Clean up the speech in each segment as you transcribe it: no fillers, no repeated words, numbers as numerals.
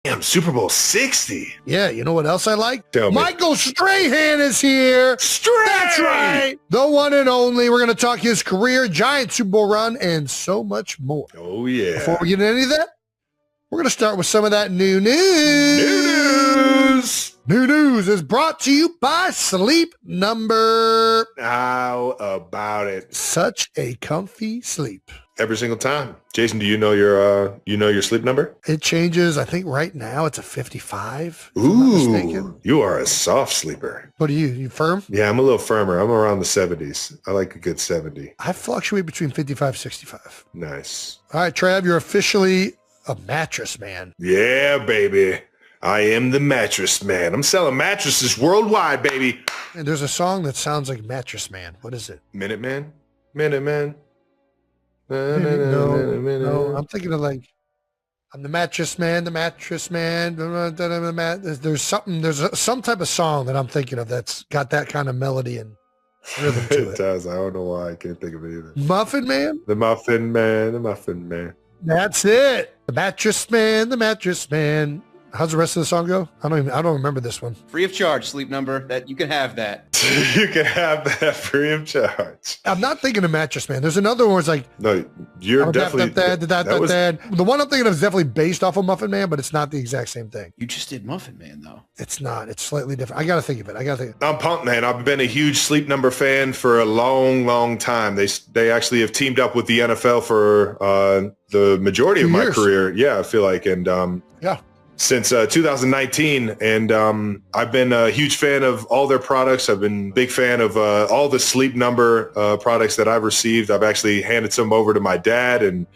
Damn, Super Bowl 60. Yeah, you know what else I like? Tell me. Michael Strahan is here. That's right. The one and only. We're going to talk his career, giant Super Bowl run, and so much more. Oh, yeah. Before we get into any of that, we're going to start with some of that new news. New news. New news is brought to you by Sleep Number. How about it? Such a comfy sleep. Every single time. Jason, do you know your sleep number? It changes. I think right now it's a 55. If I'm not mistaken. You are a soft sleeper. What are you? You firm? Yeah, I'm a little firmer. I'm around the 70s. I like a good 70. I fluctuate between 55 65. Nice. All right, Trav, you're officially a mattress man. Yeah, baby. I am the mattress man. I'm selling mattresses worldwide, baby. And there's a song that sounds like Mattress Man. What is it? Minuteman? Minuteman? No, I'm thinking of like, I'm the mattress man, the mattress man. There's some type of song that I'm thinking of that's got that kind of melody and rhythm to it. It does. I don't know why. I can't think of it either. Muffin Man? The Muffin Man, the Muffin Man. That's it. The mattress man, the mattress man. How's the rest of the song go? I don't remember this one. Free of charge, Sleep Number. That you can have that. You can have that free of charge. I'm not thinking of Mattress Man. There's another one where it's like, no, you're definitely the one I'm thinking of is definitely based off of Muffin Man, but it's not the exact same thing. You just did Muffin Man though. It's not. It's slightly different. I got to think of it. I'm pumped, man. I've been a huge Sleep Number fan for a long, long time. They actually have teamed up with the NFL for the majority of my career. Yeah, I feel like. And yeah. Since 2019, and I've been a huge fan of all their products. I've been a big fan of all the Sleep Number products that I've received. I've actually handed some over to my dad and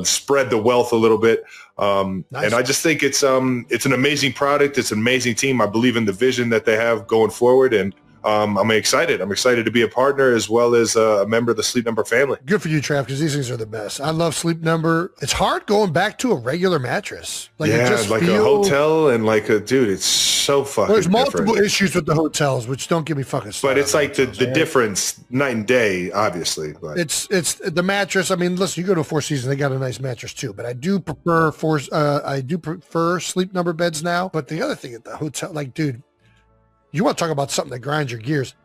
spread the wealth a little bit. Nice. And I just think it's an amazing product. It's an amazing team. I believe in the vision that they have going forward, and I'm excited. I'm excited to be a partner as well as a member of the Sleep Number family. Good for you, Trav, because these things are the best. I love Sleep Number. It's hard going back to a regular mattress. Like a hotel and it's so fucking There's multiple different. issues with the hotels, which don't give me fucking started. But it's like the difference night and day, obviously. But it's the mattress. I mean, listen, you go to a Four Seasons, they got a nice mattress too. But I do prefer Sleep Number beds now. But the other thing at the hotel, like, dude, you want to talk about something that grinds your gears.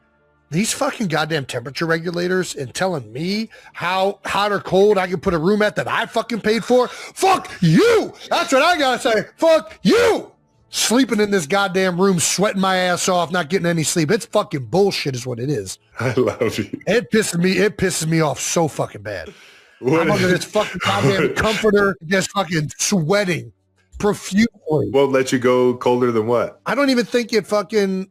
These fucking goddamn temperature regulators and telling me how hot or cold I can put a room at that I fucking paid for. Fuck you. That's what I got to say. Fuck you. Sleeping in this goddamn room, sweating my ass off, not getting any sleep. It's fucking bullshit is what it is. I love you. It pisses me off so fucking bad. I'm under this fucking goddamn comforter, just fucking sweating profusely. Won't let you go colder than what? I don't even think it fucking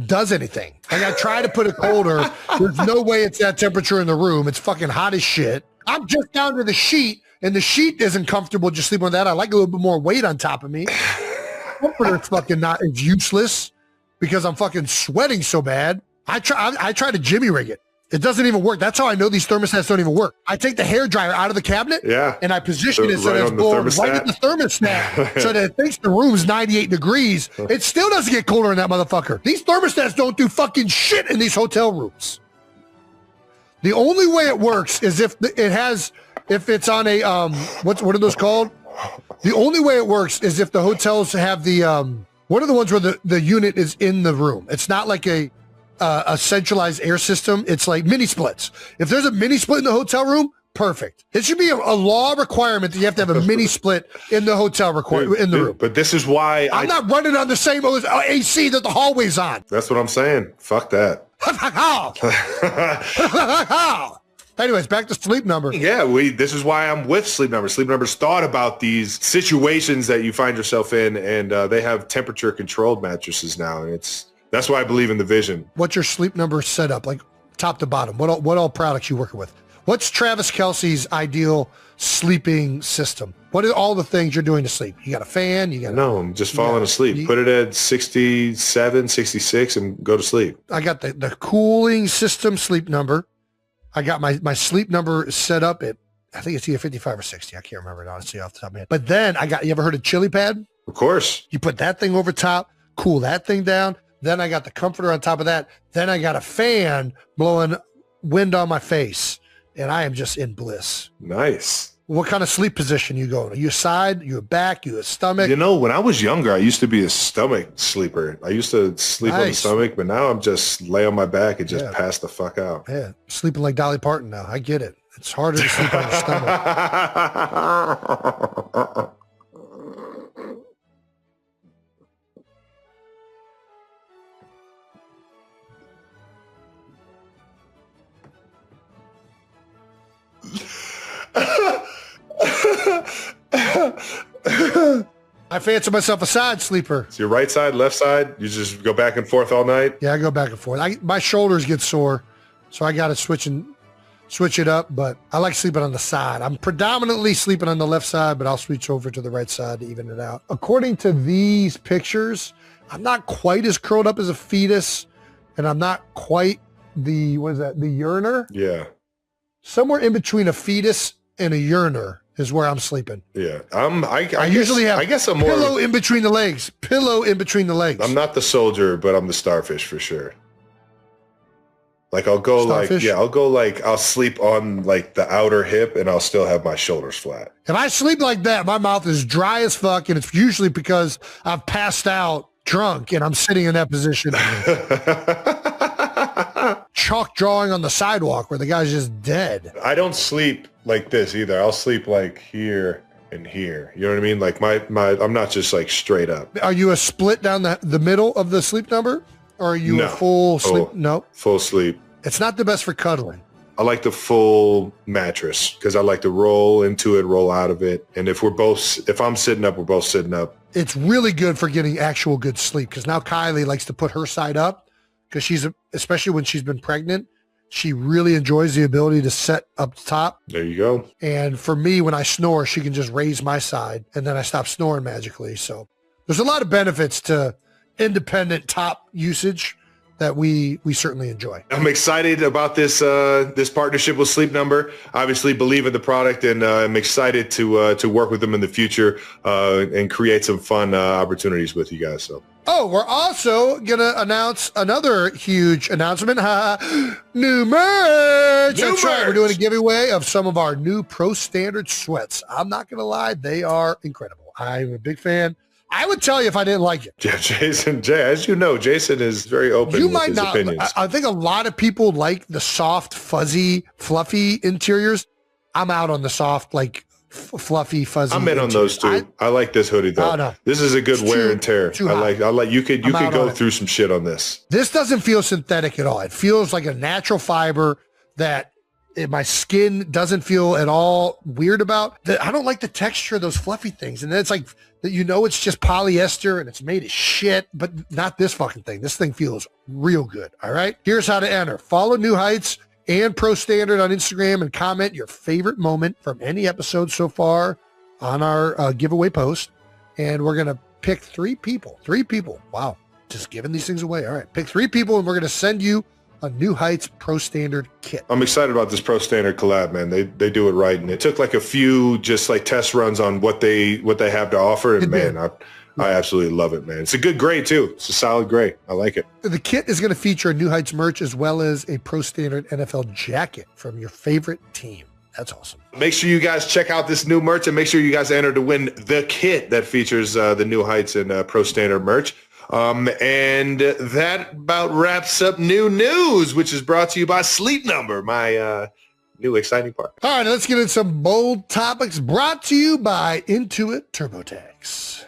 does anything. Like, I try to put it colder. There's no way it's that temperature in the room. It's fucking hot as shit. I'm just down to the sheet, and the sheet isn't comfortable just sleeping on that. I like a little bit more weight on top of me. Comforter's fucking not. It's useless because I'm fucking sweating so bad. I try to jimmy rig it. It doesn't even work. That's how I know these thermostats don't even work. I take the hairdryer out of the cabinet, and I position it so that it's blowing right at the thermostat so that it thinks the room's 98 degrees. It still doesn't get colder in that motherfucker. These thermostats don't do fucking shit in these hotel rooms. The only way it works is if it's on a, what are those called? The only way it works is if the hotels have the, what are the ones where the unit is in the room? It's not like a centralized air system. It's like mini splits. If there's a mini split in the hotel room, perfect. It should be a law requirement that you have to have a mini split in the hotel in the room. But this is why I'm not running on the same AC that the hallway's on. That's what I'm saying. Fuck that. Anyways, back to Sleep Number. Yeah, this is why I'm with Sleep Number. Sleep Number's thought about these situations that you find yourself in, and they have temperature controlled mattresses now, and that's why I believe in the vision. What's your Sleep Number setup, like top to bottom? What all products you working with? What's Travis Kelce's ideal sleeping system? What are all the things you're doing to sleep? You got a fan? No, I'm just falling asleep. Put it at 67, 66 and go to sleep. I got the cooling system Sleep Number. I got my Sleep Number set up at, I think it's either 55 or 60. I can't remember it honestly off the top of my head. But then you ever heard of Chili Pad? Of course. You put that thing over top, cool that thing down. Then I got the comforter on top of that. Then I got a fan blowing wind on my face. And I am just in bliss. Nice. What kind of sleep position you go in? Are you a side? You a back? You a stomach? You know, when I was younger, I used to be a stomach sleeper. I used to sleep on the Nice. stomach, but now I'm just lay on my back and just pass the fuck out. Yeah, sleeping like Dolly Parton now. I get it. It's harder to sleep on your stomach. I fancy myself a side sleeper. It's your right side, left side. You just go back and forth all night. Yeah, I go back and forth. My shoulders get sore, so I got to switch it up. But I like sleeping on the side. I'm predominantly sleeping on the left side, but I'll switch over to the right side to even it out. According to these pictures, I'm not quite as curled up as a fetus, and I'm not quite the uriner? Yeah. Somewhere in between a fetus and a uriner is where I'm sleeping. Yeah. I usually have I guess I'm more pillow in between the legs. Pillow in between the legs. I'm not the soldier, but I'm the starfish for sure. Like I'll sleep on like the outer hip and I'll still have my shoulders flat. If I sleep like that, my mouth is dry as fuck, and it's usually because I've passed out drunk and I'm sitting in that position. Chalk drawing on the sidewalk where the guy's just dead. I don't sleep like this either. I'll sleep like here and here. You know what I mean? Like I'm not just like straight up. Are you a split down the middle of the sleep number? Or are you a full sleep? No. Full sleep. It's not the best for cuddling. I like the full mattress because I like to roll into it, roll out of it. And if I'm sitting up, we're both sitting up. It's really good for getting actual good sleep because now Kylie likes to put her side up because especially when she's been pregnant, she really enjoys the ability to sit up top. There you go. And for me, when I snore, she can just raise my side and then I stop snoring magically. So there's a lot of benefits to independent top usage that we certainly enjoy. I'm excited about this partnership with Sleep Number. Obviously believe in the product, and I'm excited to work with them in the future and create some fun opportunities with you guys. So. Oh, we're also going to announce another huge announcement. New merch. That's right. We're doing a giveaway of some of our new Pro Standard sweats. I'm not going to lie. They are incredible. I'm a big fan. I would tell you if I didn't like it. Yeah, as you know, Jason is very open with his opinions. I think a lot of people like the soft, fuzzy, fluffy interiors. I'm out on the soft, like fluffy, fuzzy. I'm in on those too. I like this hoodie though. Oh, no. This is a good wear and tear. I like you could go through some shit on this. This doesn't feel synthetic at all. It feels like a natural fiber that my skin doesn't feel at all weird about. I don't like the texture of those fluffy things. And then it's like, it's just polyester and it's made of shit, but not this fucking thing. This thing feels real good. All right. Here's how to enter. Follow New Heights and Pro Standard on Instagram and comment your favorite moment from any episode so far on our giveaway post. And we're going to pick three people. Wow. Just giving these things away. All right. Pick three people and we're going to send you a New Heights Pro Standard kit. I'm excited about this Pro Standard collab, man. They do it right, and it took like a few just like test runs on what they have to offer, and man, I absolutely love it, man. It's a good gray too. It's a solid gray. I like it. The kit is going to feature New Heights merch as well as a Pro Standard NFL jacket from your favorite team. That's awesome. Make sure you guys check out this new merch and make sure you guys enter to win the kit that features the New Heights and Pro Standard merch. And that about wraps up new news, which is brought to you by Sleep Number, my new exciting part. All right, let's get into some bold topics brought to you by Intuit TurboTax.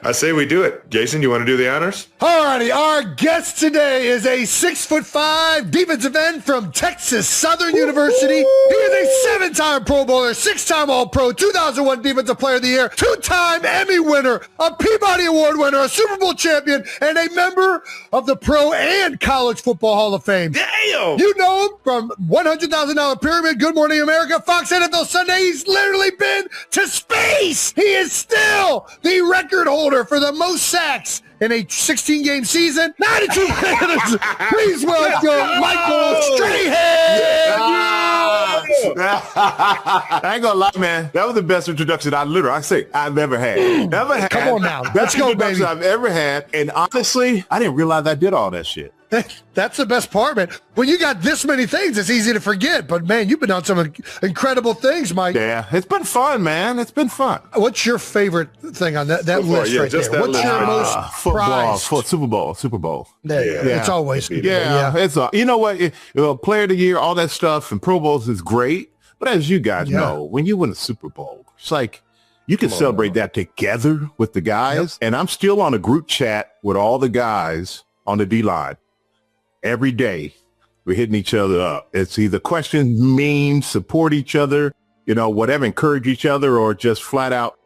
I say we do it. Jason, you want to do the honors? All righty, our guest today is a 6'5" defensive end from Texas Southern University. He is a 7-time Pro Bowler, 6-time All-Pro, 2001 Defensive Player of the Year, 2-time Emmy winner, a Peabody Award winner, a Super Bowl champion, and a member of the Pro and College Football Hall of Fame. Damn! You know him from $100,000 Pyramid, Good Morning America, Fox NFL Sunday. He's literally been to space. He is still the record holder for the most sacks in a 16-game season. 92 minutes. Please welcome Michael Strahan. I ain't gonna lie, man. That was the best introduction I've ever had. Come on now. Let's go, baby. I've ever had. And honestly, I didn't realize I did all that shit. That's the best part, man. When you got this many things, it's easy to forget. But, man, you've been on some incredible things, Mike. Yeah, it's been fun, man. It's been fun. What's your favorite thing on that list right there? What's your most football, prized? Super Bowl. Yeah. It's always good. Yeah. It's you know what? Player of the year, all that stuff, and Pro Bowls is great. But as you guys know, when you win a Super Bowl, it's like you can celebrate that together with the guys. And I'm still on a group chat with all the guys on the D-line. Every day, we're hitting each other up. It's either questions, memes, support each other, whatever, encourage each other, or just flat out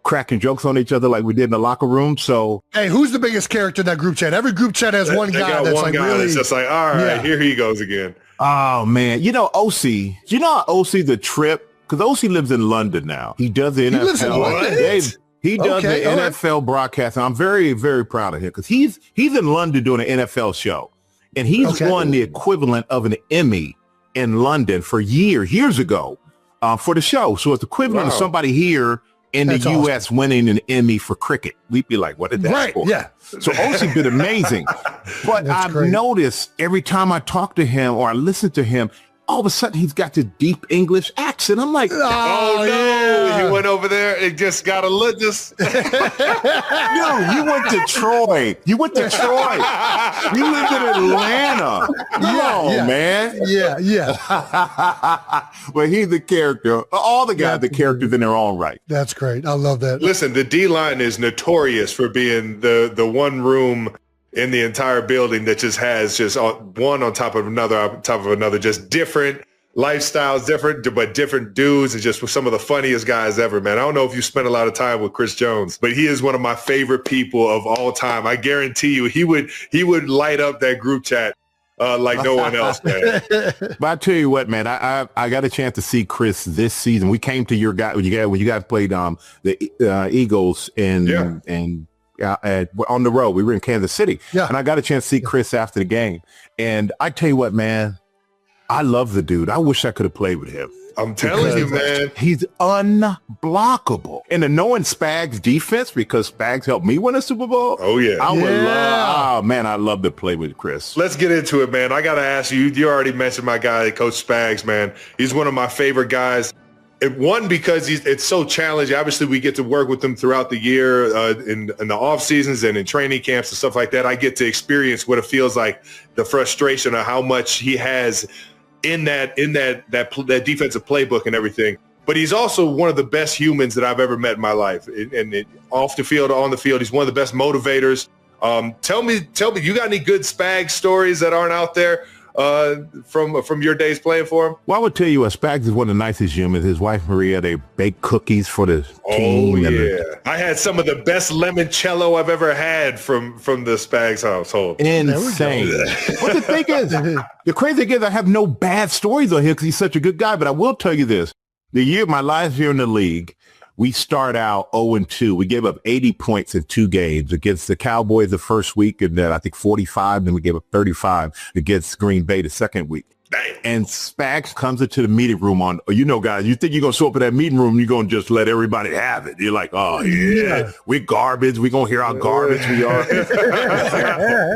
cracking jokes on each other like we did in the locker room. So, hey, who's the biggest character in that group chat? Every group chat has one guy that's like really. It's just like, all right, here he goes again. Oh man, OC. You know how OC the trip? Because OC lives in London now. He does the NFL. He lives in London? He does the NFL broadcast, and I'm very, very proud of him because he's in London doing an NFL show. And he's won the equivalent of an Emmy in London for years ago for the show. So it's equivalent of somebody here in the U.S. winning an Emmy for cricket. We'd be like, what is that for? Yeah. So OC been amazing. But I've noticed every time I talk to him or I listen to him, all of a sudden he's got this deep English accent. I'm like, oh no, he went over there and just got a look. Just no, you went to Troy. You lived in Atlanta. No, man. Yeah. Well, he's the character. All the guys, the characters in their own right. That's great. I love that. Listen, the D-line is notorious for being the one room in the entire building that just has just one on top of another, just different lifestyles, different dudes, and just some of the funniest guys ever, man. I don't know if you spent a lot of time with Chris Jones, but he is one of my favorite people of all time. I guarantee you he would light up that group chat like no one else, man. But I tell you what, man, I got a chance to see Chris this season. We came to your guy when you guys played the Eagles and on the road. We were in Kansas City, and I got a chance to see Chris after the game. And I tell you what, man, I love the dude. I wish I could have played with him. I'm telling you, man. He's unblockable. And the knowing Spags' defense, because Spags helped me win a Super Bowl. Oh, yeah. I would love, man, I love to play with Chris. Let's get into it, man. I got to ask you, you already mentioned my guy, Coach Spags, man. He's one of my favorite guys. One, because it's so challenging. Obviously, we get to work with him throughout the year in the off seasons and in training camps and stuff like that. I get to experience what it feels like, the frustration of how much he has in that defensive playbook and everything. But he's also one of the best humans that I've ever met in my life. And off the field, on the field, he's one of the best motivators. Tell me, you got any good Spags stories that aren't out there from your days playing for him? Well, I would tell you, Spags is one of the nicest humans. His wife Maria, they bake cookies for the team. Oh yeah, I had some of the best limoncello I've ever had from the Spags household. Insane. But the thing is, the crazy thing is, I have no bad stories on him because he's such a good guy. But I will tell you this: my last year in the league, we start out 0-2. We gave up 80 points in 2 games against the Cowboys the first week, and then I think 45. Then we gave up 35 against Green Bay the second week. Damn. And Spags comes into the meeting room guys, you think you're going to show up in that meeting room, you're going to just let everybody have it. You're like, oh, yeah, we're garbage. We're going to hear how garbage we are.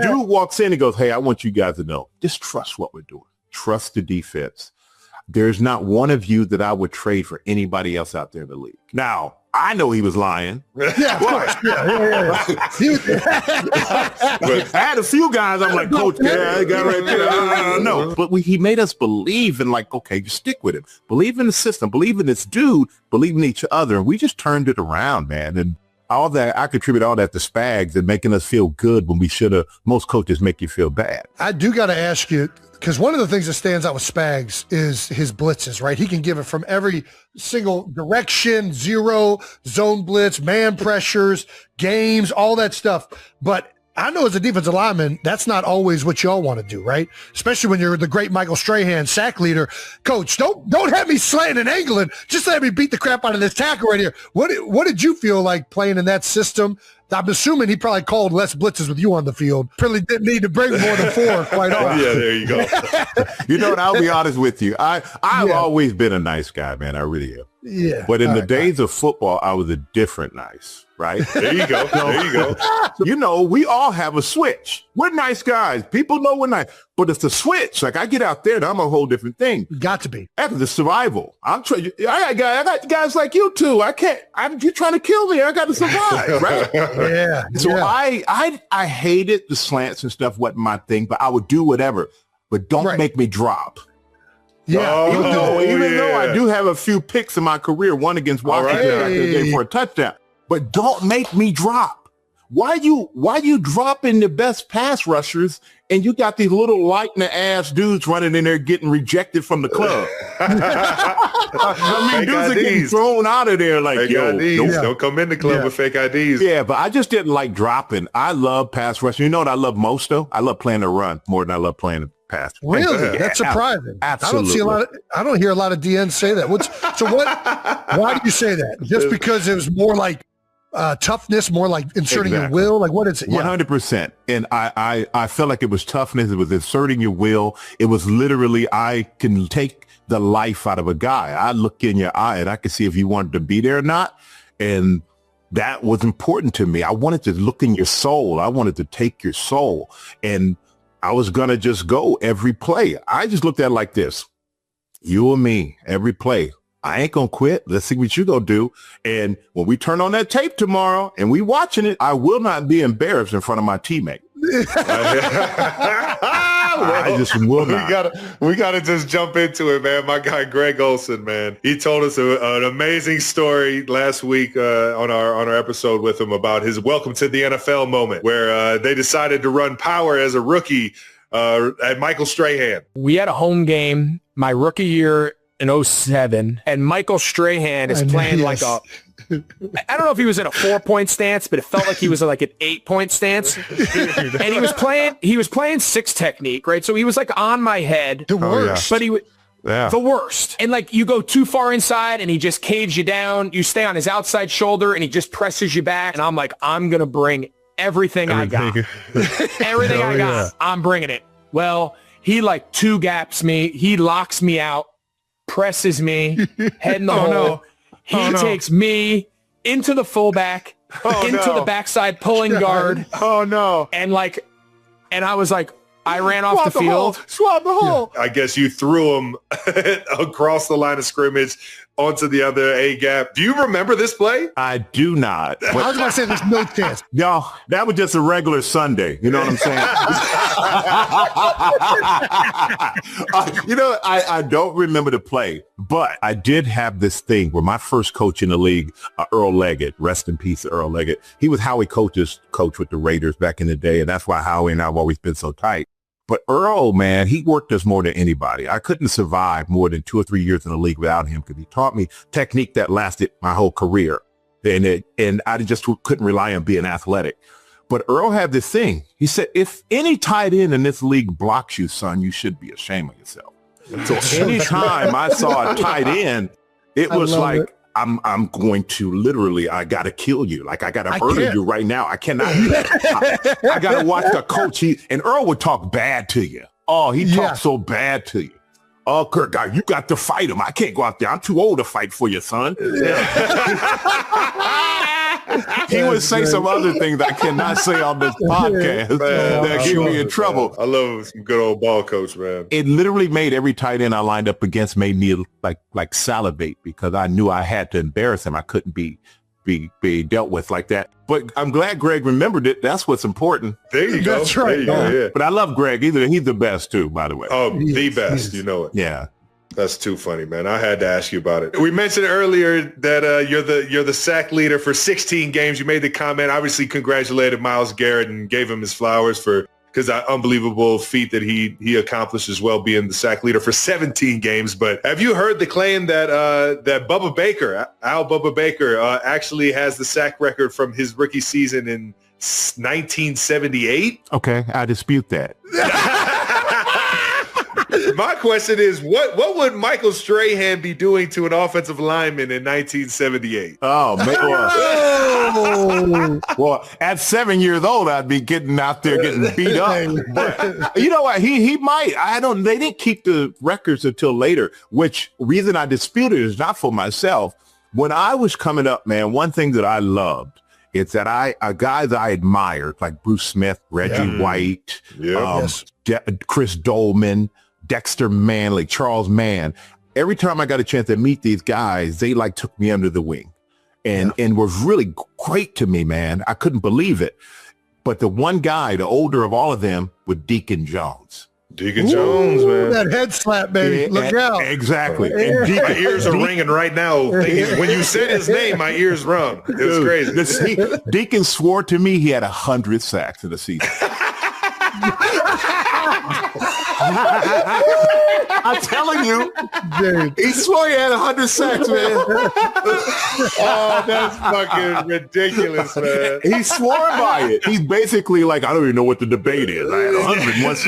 Dude walks in and goes, hey, I want you guys to know, just trust what we're doing. Trust the defense. There's not one of you that I would trade for anybody else out there in the league. Now, I know he was lying. Yeah, of course. But I had a few guys, I'm like, Coach, I got right there. No. But he made us believe in, like, okay, you stick with him. Believe in the system. Believe in this dude. Believe in each other. And we just turned it around, man. And all that, I contribute all that to Spags and making us feel good when we should have. Most coaches make you feel bad. I do got to ask you, because one of the things that stands out with Spags is his blitzes, right? He can give it from every single direction, zero, zone blitz, man pressures, games, all that stuff. But I know as a defensive lineman, that's not always what y'all want to do, right? Especially when you're the great Michael Strahan, sack leader. Coach, don't have me slaying and angling. Just let me beat the crap out of this tackle right here. What did you feel like playing in that system? I'm assuming he probably called less blitzes with you on the field. Probably didn't need to bring more than 4, quite honestly. Yeah, there you go. You know what? I'll be honest with you. I've always been a nice guy, man. I really am. Yeah. But in the days of football, I was a different nice. right? There you go. There you go. You know, we all have a switch. We're nice guys. People know we're nice. But it's the switch. Like I get out there and I'm a whole different thing. Got to be. After the survival. I got guys like you too. You're trying to kill me. I got to survive, right? Yeah. So I hated the slants and stuff wasn't my thing, but I would do whatever. But don't make me drop. Yeah. Even though I do have a few picks in my career, one against Washington back in the day for a touchdown. But don't make me drop. Why you dropping the best pass rushers and you got these little light in the ass dudes running in there getting rejected from the club? I mean, dudes are getting thrown out of there like, don't come in the club with fake IDs. Yeah, but I just didn't like dropping. I love pass rushing. You know what I love most though? I love playing the run more than I love playing the pass. Really? That's surprising. Absolutely. I don't hear a lot of DNs say that. Why do you say that? Just because it was more like toughness, more like inserting your will? Like what is it? 100%. And I felt like it was toughness. It was inserting your will. It was literally, I can take the life out of a guy. I look in your eye and I can see if you wanted to be there or not. And that was important to me. I wanted to look in your soul. I wanted to take your soul. And I was going to just go every play. I just looked at it like this. You and me, every play. I ain't going to quit. Let's see what you going to do. And when we turn on that tape tomorrow and we watching it, I will not be embarrassed in front of my teammate. I just will not. We gotta just jump into it, man. My guy Greg Olson, man, he told us an amazing story last week on our episode with him about his welcome to the NFL moment, where they decided to run power as a rookie at Michael Strahan. We had a home game my rookie year in 2007, and Michael Strahan is playing like a, I don't know if he was in a 4-point stance, but it felt like he was like an 8-point stance. And he was playing 6 technique, right? So he was like on my head. The worst. But the worst. And like you go too far inside and he just caves you down. You stay on his outside shoulder and he just presses you back. And I'm like, I'm going to bring everything I got. Everything I got. I'm bringing it. Well, he like 2 gaps me. He locks me out, presses me, head in the hole. He takes me into the fullback, into the backside pulling guard. Oh no. And I was like, I ran off the field. Swab the hole. I guess you threw him across the line of scrimmage onto the other A gap. Do you remember this play? I do not. I was going to say there's no chance. No, that was just a regular Sunday. You know what I'm saying? I don't remember the play, but I did have this thing where my first coach in the league, Earl Leggett, rest in peace, Earl Leggett. He was Howie Coach's coach with the Raiders back in the day, and that's why Howie and I have always been so tight. But Earl, man, he worked us more than anybody. I couldn't survive more than 2 or 3 years in the league without him because he taught me technique that lasted my whole career. And I just couldn't rely on being athletic. But Earl had this thing. He said, if any tight end in this league blocks you, son, you should be ashamed of yourself. So anytime I saw a tight end, it was like, I'm going to literally, I got to kill you. Like I got to murder you right now. I cannot. I got to watch the coach. And Earl would talk bad to you. Oh, he talked so bad to you. Oh, Kirk, you got to fight him. I can't go out there. I'm too old to fight for you, son. He would say some other things I cannot say on this podcast that get me in trouble. I love some good old ball coach, man. It literally made every tight end I lined up against made me like salivate because I knew I had to embarrass him. I couldn't be dealt with like that. But I'm glad Greg remembered it. That's what's important. There you go. That's right. Yeah. But I love Greg. He's the best too, by the way. Oh, the best. You know it. Yeah. That's too funny, man. I had to ask you about it. We mentioned earlier that you're the sack leader for 16 games. You made the comment, obviously congratulated Myles Garrett and gave him his flowers because that unbelievable feat that he accomplished as well, being the sack leader for 17 games. But have you heard the claim that that Bubba Baker, Al Bubba Baker, actually has the sack record from his rookie season in 1978? Okay, I dispute that. My question is, what would Michael Strahan be doing to an offensive lineman in 1978? Oh, man. Well, at 7 years old, I'd be getting out there getting beat up. But you know what? He might. They didn't keep the records until later, which reason I disputed is not for myself. When I was coming up, man, one thing that I loved It's that guys I admired, like Bruce Smith, Reggie White, Chris Dolman, Dexter Manley, Charles Mann. Every time I got a chance to meet these guys, they like took me under the wing and was really great to me, man. I couldn't believe it. But the one guy, the older of all of them, was Deacon Jones. Deacon Jones, man. That head slap, baby. Look out. Exactly. And my ears are ringing right now. Thinking, when you said his name, my ears rung. It was crazy. Deacon swore to me he had 100 sacks in the season. I'm telling you, dude, he swore he had 100 sacks, man. Oh, that's fucking ridiculous, man. He swore by it. He's basically like, I don't even know what the debate is. I had 100 once.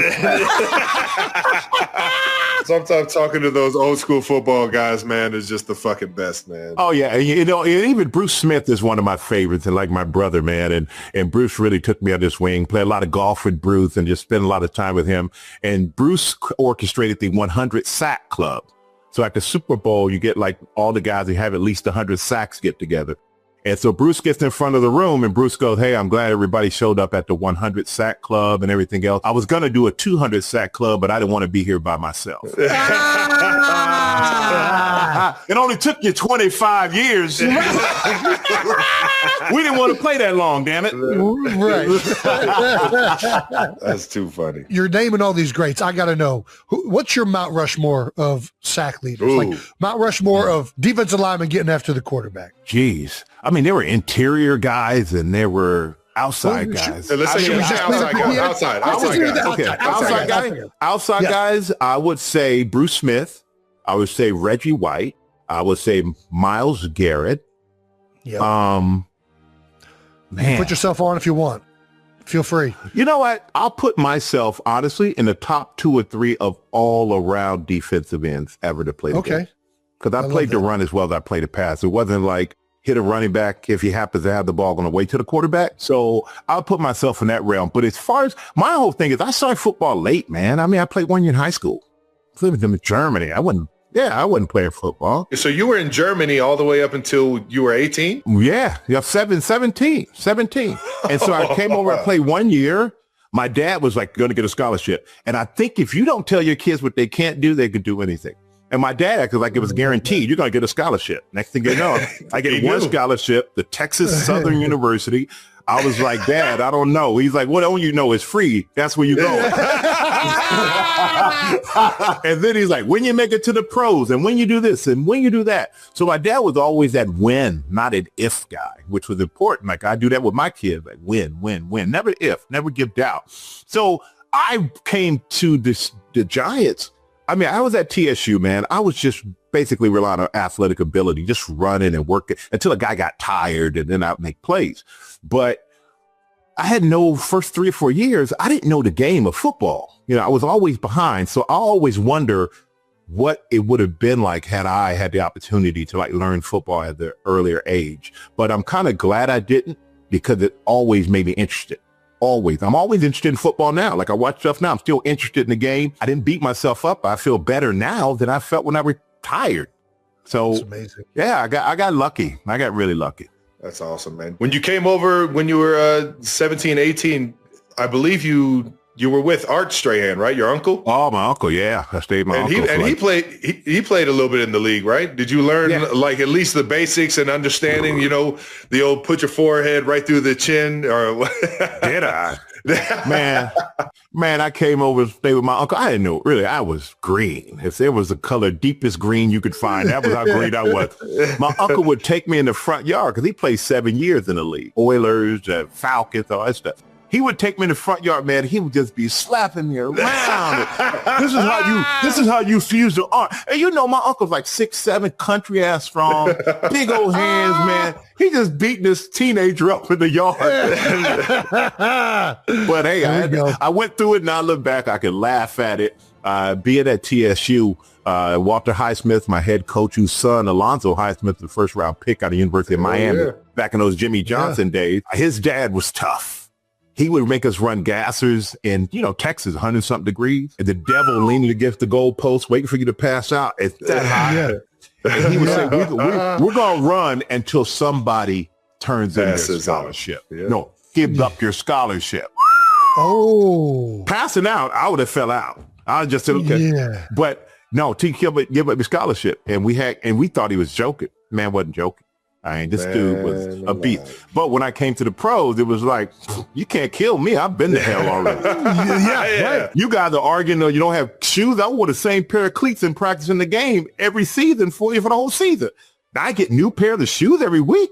Sometimes talking to those old school football guys, man, is just the fucking best, man. Oh yeah, you know, and even Bruce Smith is one of my favorites, and like my brother, man. And Bruce really took me under his wing. Played a lot of golf with Bruce, and just spent a lot of time with him. And Bruce orchestrated the 100 sack club. So at the Super Bowl, you get like all the guys who have at least 100 sacks get together. And so Bruce gets in front of the room and Bruce goes, hey, I'm glad everybody showed up at the 100 sack club and everything else. I was going to do a 200 sack club, but I didn't want to be here by myself. It only took you 25 years. We didn't want to play that long, damn it. Right. That's too funny. You're naming all these greats. I got to know, what's your Mount Rushmore of sack leaders? Ooh. Like Mount Rushmore of defensive linemen getting after the quarterback. Jeez. I mean, there were interior guys and there were outside guys. Let's say outside guys. Outside guys, I would say Bruce Smith. I would say Reggie White. I would say Myles Garrett. Yeah. Man. Put yourself on if you want. Feel free. You know what? I'll put myself, honestly, in the top 2 or 3 of all around defensive ends ever to play the game. Because I played the run as well as I played the pass. It wasn't like hit a running back if he happens to have the ball on the way to the quarterback. So I'll put myself in that realm. But as far as my whole thing is, I started football late, man. I mean, I played 1 year in high school. I lived in Germany. I wasn't playing football. So you were in Germany all the way up until you were 18? Yeah, 17. And so I came over, I played 1 year. My dad was like, going to get a scholarship. And I think if you don't tell your kids what they can't do, they can do anything. And my dad acted like it was guaranteed. You're going to get a scholarship. Next thing you know, I get one scholarship, the Texas Southern University. I was like, Dad, I don't know. He's like, what don't you know? It's free. That's where you go. And then he's like, when you make it to the pros and when you do this and when you do that. So my dad was always that win, not an if guy, which was important. Like I do that with my kids, like win. Never if, never give doubt. So I came to the Giants. I mean, I was at TSU, man. I was just basically relying on athletic ability, just running and working until a guy got tired and then I'd make plays. But I had no first 3 or 4 years. I didn't know the game of football. You know, I was always behind. So I always wonder what it would have been like had I had the opportunity to like learn football at the earlier age. But I'm kind of glad I didn't because it always made me interested. Always. I'm always interested in football now. Like I watch stuff now. I'm still interested in the game. I didn't beat myself up. I feel better now than I felt when I retired. So that's amazing. Yeah, I got lucky. I got really lucky. That's awesome, man. When you came over, when you were 17, 18, I believe you were with Art Strahan, right? Your uncle? Oh, my uncle. Yeah. I stayed with my uncle. He played a little bit in the league, right? Did you learn like at least the basics and understanding, you know, the old put your forehead right through the chin or Did I? Man, I came over to stay with my uncle. I didn't know, really, I was green. If there was a color deepest green you could find, that was how green I was. My uncle would take me in the front yard because he played 7 years in the league. Oilers, Falcons, all that stuff. He would take me in the front yard, man. He would just be slapping me around. This is how you fuse the arm. And you know, my uncle's like 6'7", country ass strong, big old hands, man. He just beating this teenager up in the yard. But hey, I went through it and I look back, I can laugh at it. Being at TSU, Walter Highsmith, my head coach, whose son, Alonzo Highsmith, the first round pick out of the University of Miami, back in those Jimmy Johnson days, his dad was tough. He would make us run gassers in, you know, Texas, 100-something degrees. And the devil leaning against the goalpost, waiting for you to pass out. It's that hot. And he would say, we're going to run until somebody turns in their Passes out. scholarship. Yeah. No, give up your scholarship. Oh. Passing out, I would have fell out. I just said, okay. Yeah. But no, to give up your scholarship. And we thought he was joking. Man wasn't joking. I mean, this dude was a beast. But when I came to the pros, it was like, you can't kill me. I've been to hell already. Right. You guys are arguing you don't have shoes. I wore the same pair of cleats in practice in the game every season for the whole season. Now I get new pair of shoes every week.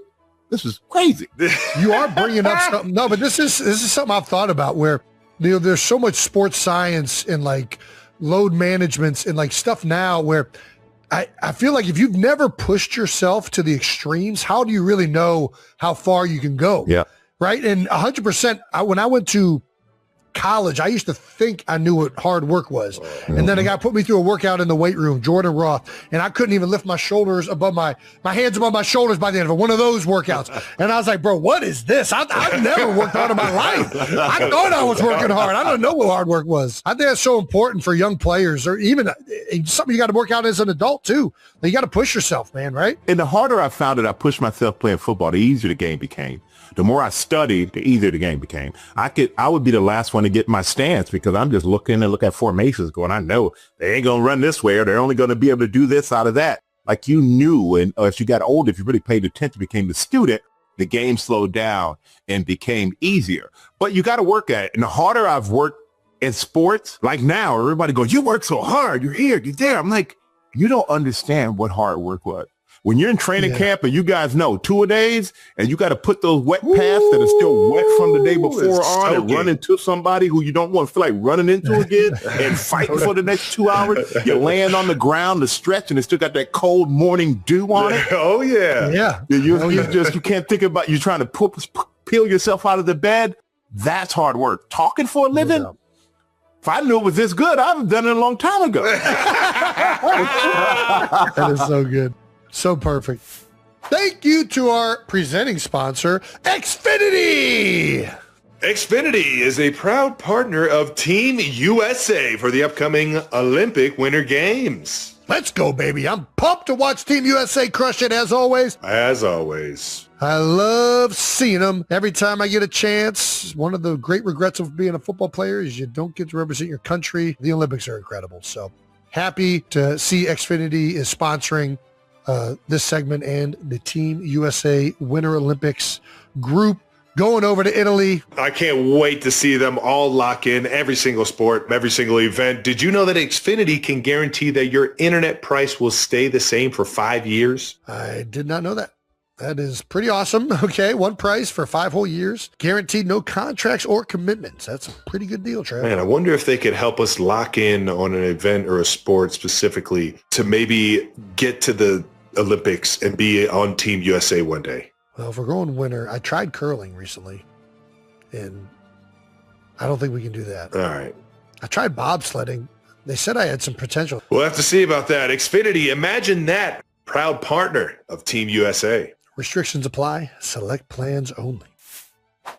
This is crazy. You are bringing up something. No, but this is something I've thought about where, there's so much sports science and like load managements and like stuff now where I feel like if you've never pushed yourself to the extremes, how do you really know how far you can go? Yeah. Right. And 100%, when I went to college, I used to think I knew what hard work was. And then a guy put me through a workout in the weight room, Jordan Roth, and I couldn't even lift my shoulders above my hands above my shoulders by the end of it, one of those workouts. And I was like, bro, what is this? I've never worked hard in my life. I thought I was working hard. I don't know what hard work was. I think that's so important for young players, or even something you got to work out as an adult too. You got to push yourself, man, right? And the harder I found it, I pushed myself playing football, the easier the game became. The more I studied, the easier the game became. I would be the last one to get my stance because I'm just looking at formations going, I know they ain't going to run this way or they're only going to be able to do this out of that. Like you knew, and as you got older, if you really paid attention, became the student, the game slowed down and became easier. But you got to work at it. And the harder I've worked in sports, like now, everybody goes, you work so hard, you're here, you're there. I'm like, you don't understand what hard work was. When you're in training camp and you guys know 2-a-days and you got to put those wet pads that are still wet from the day before on and run into somebody who you don't want to feel like running into again and fighting for the next 2 hours. You're laying on the ground to stretch and it's still got that cold morning dew on it. Oh, yeah. Yeah. You can't think about you trying to peel yourself out of the bed. That's hard work. Talking for a living. If I knew it was this good, I'd have done it a long time ago. That is so good. So perfect. Thank you to our presenting sponsor, Xfinity. Xfinity is a proud partner of Team USA for the upcoming Olympic Winter Games. Let's go, baby. I'm pumped to watch Team USA crush it as always. As always. I love seeing them every time I get a chance. One of the great regrets of being a football player is you don't get to represent your country. The Olympics are incredible. So happy to see Xfinity is sponsoring this segment and the Team USA Winter Olympics group going over to Italy. I can't wait to see them all lock in every single sport, every single event. Did you know that Xfinity can guarantee that your internet price will stay the same for 5 years? I did not know that. That is pretty awesome. Okay, one price for 5 whole years. Guaranteed no contracts or commitments. That's a pretty good deal, Travis. Man, I wonder if they could help us lock in on an event or a sport specifically to maybe get to the Olympics and be on Team USA one day. Well, if we're going winter, I tried curling recently, and I don't think we can do that. All right. I tried bobsledding. They said I had some potential. We'll have to see about that. Xfinity, imagine that. Proud partner of Team USA. Restrictions apply. Select plans only.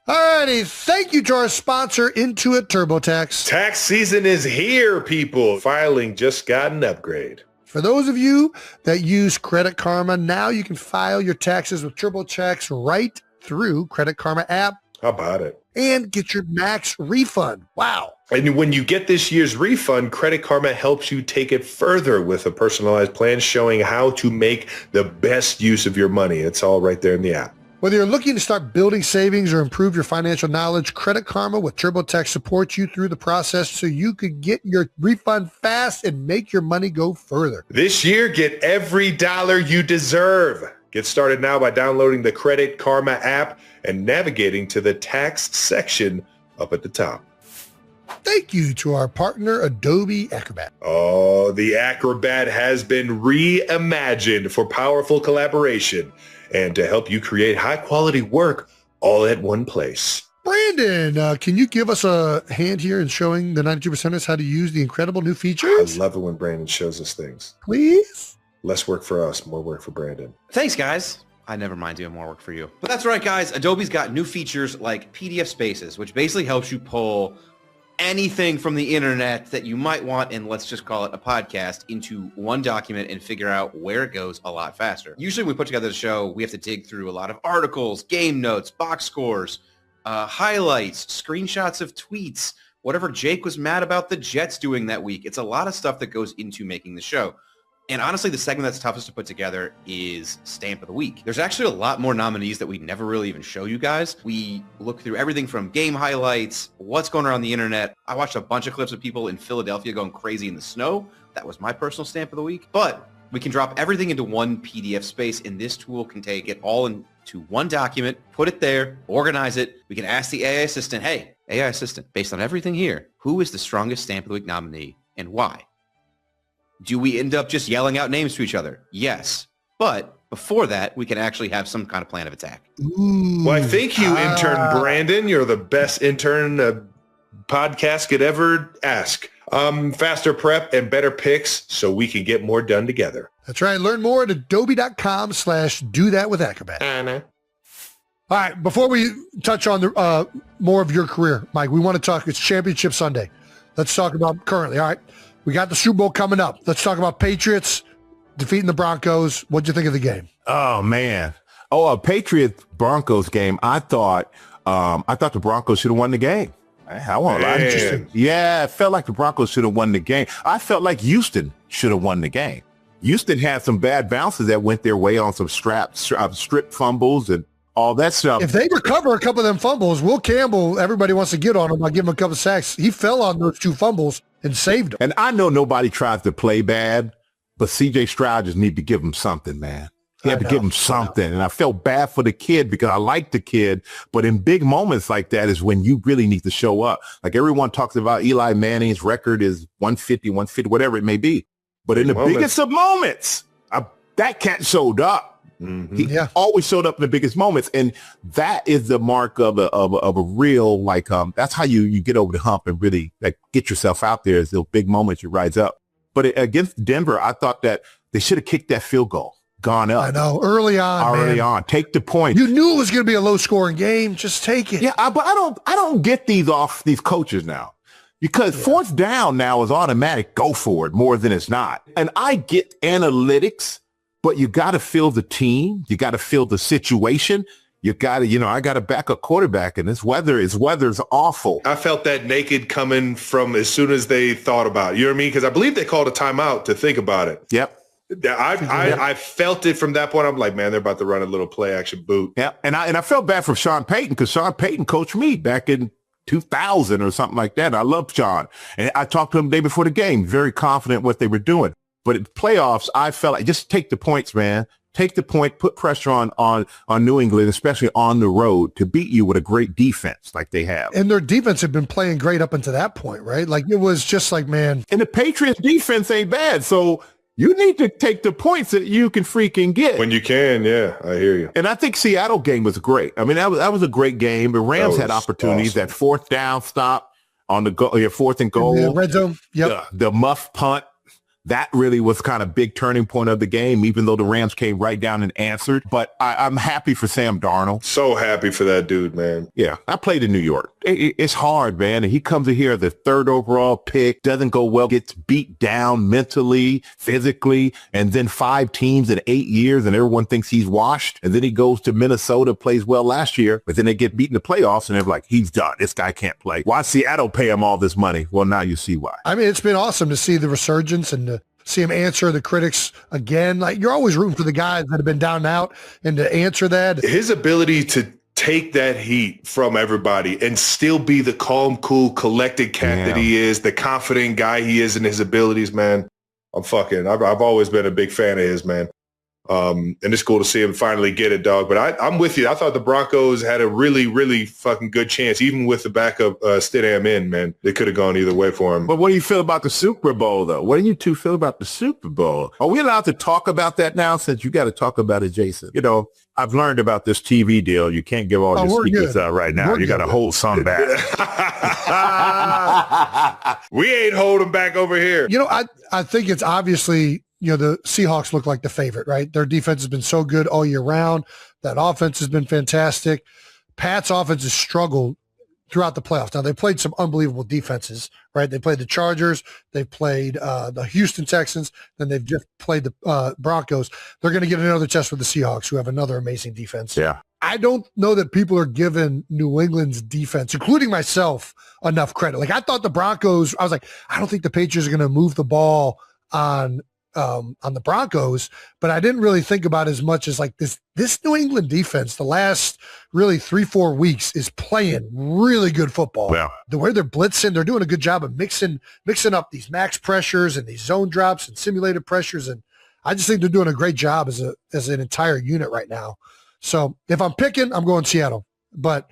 Alrighty, thank you to our sponsor, Intuit TurboTax. Tax season is here, people. Filing just got an upgrade. For those of you that use Credit Karma, now you can file your taxes with TurboTax right through Credit Karma app. How about it? And get your max refund. Wow. And when you get this year's refund, Credit Karma helps you take it further with a personalized plan showing how to make the best use of your money. It's all right there in the app. Whether you're looking to start building savings or improve your financial knowledge, Credit Karma with TurboTax supports you through the process so you could get your refund fast and make your money go further. This year, get every dollar you deserve. Get started now by downloading the Credit Karma app and navigating to the tax section up at the top. Thank you to our partner, Adobe Acrobat. Oh, the Acrobat has been reimagined for powerful collaboration and to help you create high-quality work all at one place. Brandon, can you give us a hand here in showing the 92%ers how to use the incredible new features? I love it when Brandon shows us things. Please? Less work for us, more work for Brandon. Thanks, guys. I never mind doing more work for you. But that's right, guys. Adobe's got new features like PDF Spaces, which basically helps you pull anything from the internet that you might want, and let's just call it a podcast, into one document and figure out where it goes a lot faster. Usually when we put together the show, we have to dig through a lot of articles, game notes, box scores, highlights, screenshots of tweets, whatever Jake was mad about the Jets doing that week. It's a lot of stuff that goes into making the show. And honestly, the segment that's toughest to put together is Stamp of the Week. There's actually a lot more nominees that we never really even show you guys. We look through everything from game highlights, what's going on the internet. I watched a bunch of clips of people in Philadelphia going crazy in the snow. That was my personal Stamp of the Week. But we can drop everything into one PDF space, and this tool can take it all into one document, put it there, organize it. We can ask the AI assistant, hey, AI assistant, based on everything here, who is the strongest Stamp of the Week nominee and why? Do we end up just yelling out names to each other? Yes. But before that, we can actually have some kind of plan of attack. Well, I think you, intern Brandon, you're the best intern a podcast could ever ask. Faster prep and better picks so we can get more done together. That's right. Learn more at adobe.com/do-that-with-Acrobat. All right. Before we touch on the more of your career, Mike, we want to talk. It's Championship Sunday. Let's talk about currently. All right. We got the Super Bowl coming up. Let's talk about Patriots defeating the Broncos. What'd you think of the game? Oh, man. A Patriots-Broncos game. I thought the Broncos should have won the game. I won't lie. Interesting. Yeah, it felt like the Broncos should have won the game. I felt like Houston should have won the game. Houston had some bad bounces that went their way on some strip fumbles and all that stuff. If they recover a couple of them fumbles, Will Campbell, everybody wants to get on him. I'll give him a couple of sacks. He fell on those 2 fumbles and saved them. And I know nobody tries to play bad, but C.J. Stroud just need to give him something, man. He had to give him something. And I felt bad for the kid because I like the kid. But in big moments like that is when you really need to show up. Like everyone talks about Eli Manning's record is 150, whatever it may be. But in the biggest of moments, that cat showed up. Mm-hmm. He always showed up in the biggest moments. And that is the mark of a real, like, that's how you get over the hump and really like get yourself out there. Is those big moments you rise up. But against Denver, I thought that they should have kicked that field goal, gone up. I know, early on. Take the point. You knew it was going to be a low scoring game. Just take it. Yeah, but I don't get these coaches now. Because fourth down now is automatic. Go for it more than it's not. And I get analytics. But you got to feel the team. You got to feel the situation. You got to, I got to back a quarterback, and weather's awful. I felt that naked coming from as soon as they thought about it. You know what I mean? Because I believe they called a timeout to think about it. Yep. I felt it from that point. I'm like, man, they're about to run a little play action boot. Yeah, and I felt bad for Sean Payton because Sean Payton coached me back in 2000 or something like that. I love Sean, and I talked to him the day before the game, very confident what they were doing. But in playoffs, I felt like just take the points, man. Take the point, put pressure on New England, especially on the road, to beat you with a great defense like they have. And their defense had been playing great up until that point, right? Like it was just like, man. And the Patriots defense ain't bad. So you need to take the points that you can freaking get. When you can, yeah, I hear you. And I think Seattle game was great. I mean, that was a great game. The Rams had opportunities. Awesome. That fourth down stop on the fourth and goal. The red zone. Yep. The muff punt. That really was kind of big turning point of the game, even though the Rams came right down and answered. But I'm happy for Sam Darnold. So happy for that dude, man. Yeah, I played in New York. It's hard, man. And he comes in here, the 3rd overall pick, doesn't go well, gets beat down mentally, physically, and then 5 teams in 8 years, and everyone thinks he's washed. And then he goes to Minnesota, plays well last year, but then they get beat in the playoffs, and they're like, he's done. This guy can't play. Why Seattle pay him all this money? Well, now you see why. I mean, it's been awesome to see the resurgence and see him answer the critics again. Like you're always rooting for the guys that have been down and out, and to answer that. His ability to take that heat from everybody and still be the calm, cool, collected cat that he is, the confident guy he is in his abilities, man. I've always been a big fan of his, man. And it's cool to see him finally get it, dog. But I'm with you. I thought the Broncos had a really, really fucking good chance, even with the backup Stidham in, man. They could have gone either way for him. But what do you feel about the Super Bowl, though? What do you two feel about the Super Bowl? Are we allowed to talk about that now, since you got to talk about it, Jason? I've learned about this TV deal. You can't give all your secrets out right now. You got to hold some back. We ain't holding back over here. I think it's obviously, the Seahawks look like the favorite, right? Their defense has been so good all year round. That offense has been fantastic. Pat's offense has struggled throughout the playoffs. Now, they played some unbelievable defenses, right? They played the Chargers. They played the Houston Texans. Then they've just played the Broncos. They're going to get another test with the Seahawks, who have another amazing defense. Yeah. I don't know that people are giving New England's defense, including myself, enough credit. Like, I thought the Broncos, I was like, I don't think the Patriots are going to move the ball on the Broncos, but I didn't really think about as much as like this New England defense the last really 3-4 weeks is playing really good football. Well, The way they're blitzing, they're doing a good job of mixing up these max pressures and these zone drops and simulated pressures. And I just think they're doing a great job as an entire unit right now. So if I'm picking, I'm going Seattle, but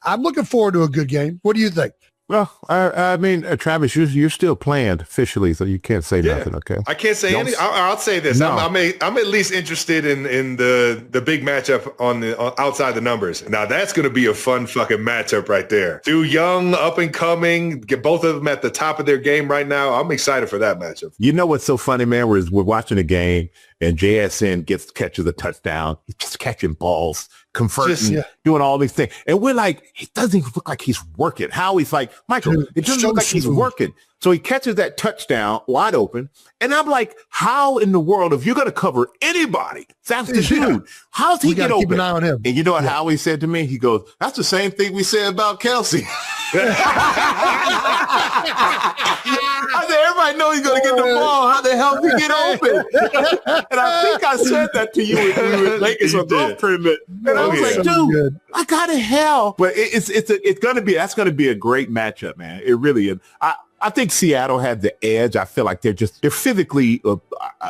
I'm looking forward to a good game. What do you think? Well, I mean, Travis, you're still playing officially, so you can't say nothing, okay? I can't say anything. I'll say this. No. I'm at least interested in the big matchup on outside the numbers. Now, that's going to be a fun fucking matchup right there. Two young, up and coming, get both of them at the top of their game right now. I'm excited for that matchup. You know what's so funny, man? We're watching a game, and JSN catches a touchdown. He's just catching balls, converting, doing all these things. And we're like, it doesn't even look like he's working. Howie's like, Michael, it doesn't look like he's working. So he catches that touchdown wide open. And I'm like, how in the world, if you're going to cover anybody, that's the dude. How's he get open? Keep an eye on him. And you know what Howie said to me? He goes, that's the same thing we said about Kelce. I said, everybody knows he's going to get the ball. How the hell did he get open? And I think I said that to you when we were making some golf tournament. And I was like, dude, I got to hell. But it's going to be, that's going to be a great matchup, man. It really is. I think Seattle had the edge. I feel like they're physically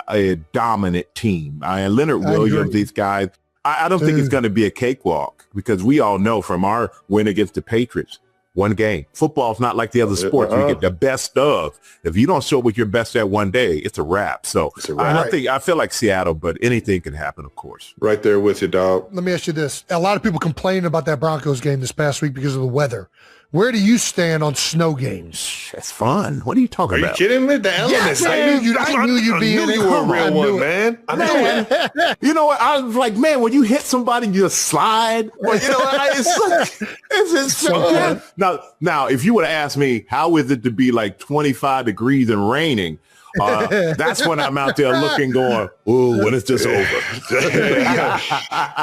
a dominant team. Leonard Williams, these guys, I don't think it's going to be a cakewalk because we all know from our win against the Patriots, one game. Football's not like the other sports. You get the best of. If you don't show what you're best at one day, it's a wrap. So I feel like Seattle, but anything can happen, of course. Right there with you, dog. Let me ask you this. A lot of people complained about that Broncos game this past week because of the weather. Where do you stand on snow games? That's fun. What are you talking about? Are you kidding me? The elements. I knew you'd be in it. You were a real one, man. I know it. You know what? I was like, man, when you hit somebody, you just slide. Well, you know what? It's just so good. Now, if you would have asked me, how is it to be like 25 degrees and raining? That's when I'm out there looking, going, ooh, when it's just over.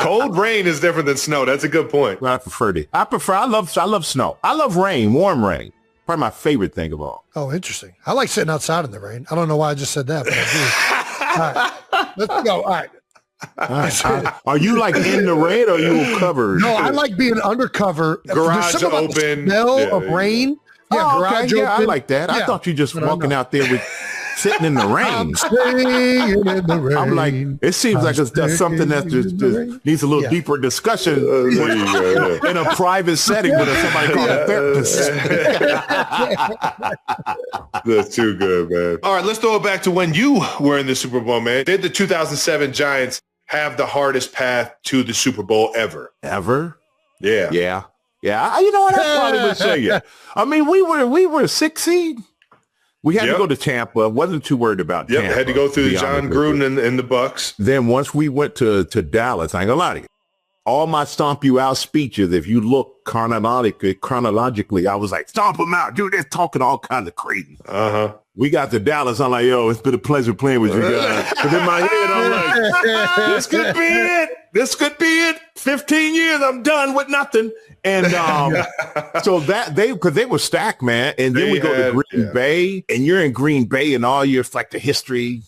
Cold rain is different than snow. That's a good point. Well, I prefer it. I love snow. I love rain, warm rain. Probably my favorite thing of all. Oh, interesting. I like sitting outside in the rain. I don't know why I just said that, but I do. All right, let's go. All right. Are you like in the rain or are you covered? No, I like being undercover. Garage open. The smell of rain. Yeah, garage open. I like that. I thought you just walking out there with sitting in the rain. I'm staying in the rain. I'm like, it seems like it's something that just needs a little deeper discussion in a private setting with somebody called a therapist. That's too good, man. All right, let's throw it back to when you were in the Super Bowl, man. Did the 2007 Giants have the hardest path to the Super Bowl ever? Ever? Yeah. Yeah. You know what? I probably would say yeah. I mean, we were a 6 seed. We had to go to Tampa. Wasn't too worried about Tampa. Had to go through John Gruden and the Bucks. Then once we went to Dallas, I ain't gonna lie to you. All my stomp you out speeches, if you look chronologically, I was like, stomp them out. Dude, they're talking all kinds of crazy. We got to Dallas. I'm like, yo, it's been a pleasure playing with you guys. But in my head, I'm like, this could be it. This could be it. 15 years, I'm done with nothing. And so because they were stacked, man. And then we go to Green Bay, and you're in Green Bay, and all your like the history.